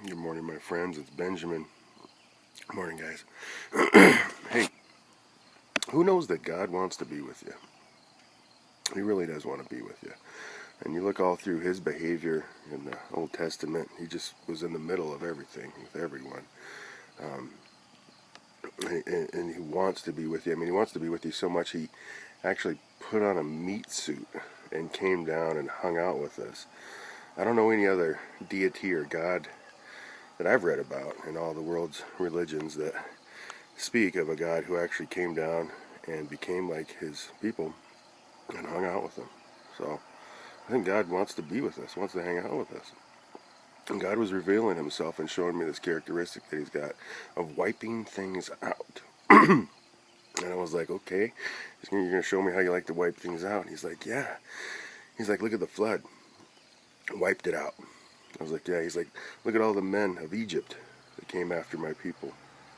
Good morning, my friends. It's Benjamin. Good morning, guys. Hey, who knows that God wants to be with you? He really does want to be with you. And you look all through his behavior in the Old Testament, he just was in the middle of everything with everyone. Um, and he wants to be with you. I mean, he wants to be with you so much he actually put on a meat suit and came down and hung out with us. I don't know any other deity or God that I've read about in all the world's religions that speak of a God who actually came down and became like his people and hung out with them. So I think God wants to be with us, wants to hang out with us. And God was revealing himself and showing me this characteristic that he's got of wiping things out. And I was like, okay, you're going to show me how you like to wipe things out. And he's like, yeah. He's like, look at the flood. Wiped it out. I was like, yeah. He's like, look at all the men of Egypt that came after my people.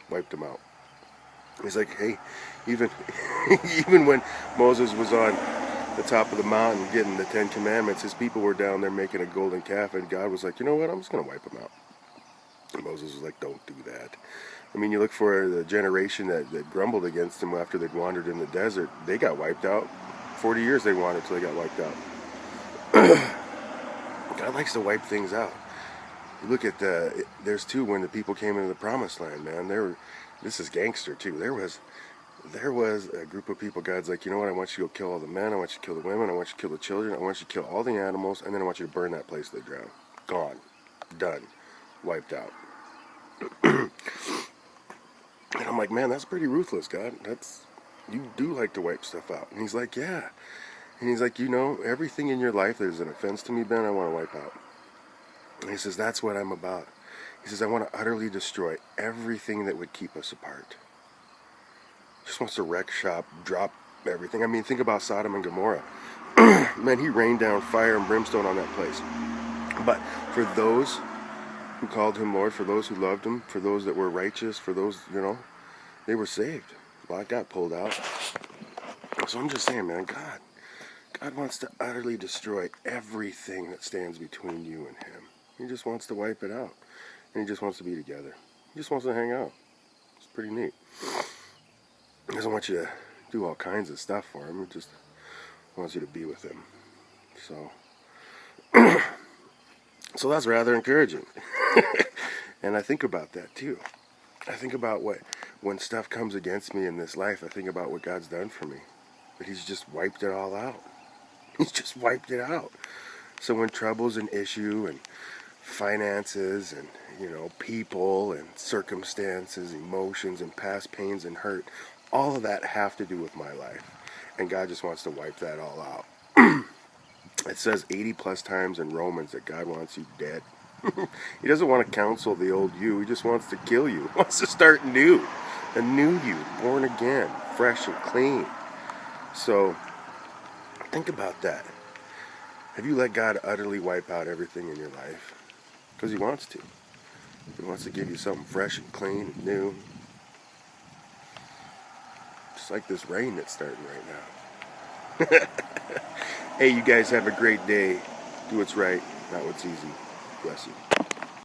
Wiped them out. He's like, hey, even even when Moses was on the top of the mountain getting the Ten Commandments, his people were down there making a golden calf, and God was like, you know what, I'm just going to wipe them out. And Moses was like, don't do that. I mean, you look for the generation that grumbled against him after they'd wandered in the desert, they got wiped out. 40 years they wandered till they got wiped out. God likes to wipe things out. You look at there's two when the people came into the promised land, man. This is gangster too. There was a group of people. God's like, you know what? I want you to go kill all the men. I want you to kill the women. I want you to kill the children. I want you to kill all the animals, and then I want you to burn that place to the ground. Gone, done, wiped out. And I'm like, man, that's pretty ruthless, God. You do like to wipe stuff out. And he's like, yeah. And he's like, you know, everything in your life that is an offense to me, Ben, I want to wipe out. And he says, that's what I'm about. He says, I want to utterly destroy everything that would keep us apart. He just wants to wreck shop, drop everything. I mean, think about Sodom and Gomorrah. Man, he rained down fire and brimstone on that place. But for those who called him Lord, for those who loved him, for those that were righteous, for those, you know, they were saved. Well, I got pulled out. So I'm just saying, man, God wants to utterly destroy everything that stands between you and him. He just wants to wipe it out. And he just wants to be together. He just wants to hang out. It's pretty neat. He doesn't want you to do all kinds of stuff for him. He just wants you to be with him. So that's rather encouraging. And I think about that too. I think about when stuff comes against me in this life, I think about what God's done for me. That he's just wiped it all out. He's just wiped it out. So when trouble's an issue and finances and, you know, people and circumstances, emotions and past pains and hurt, all of that have to do with my life. And God just wants to wipe that all out. It says 80 plus times in Romans that God wants you dead. He doesn't want to counsel the old you. He just wants to kill you. He wants to start new. A new you, born again, fresh and clean. So think about that. Have you let God utterly wipe out everything in your life? Because he wants to. He wants to give you something fresh and clean and new. Just like this rain that's starting right now. Hey, you guys have a great day. Do what's right, not what's easy. Bless you.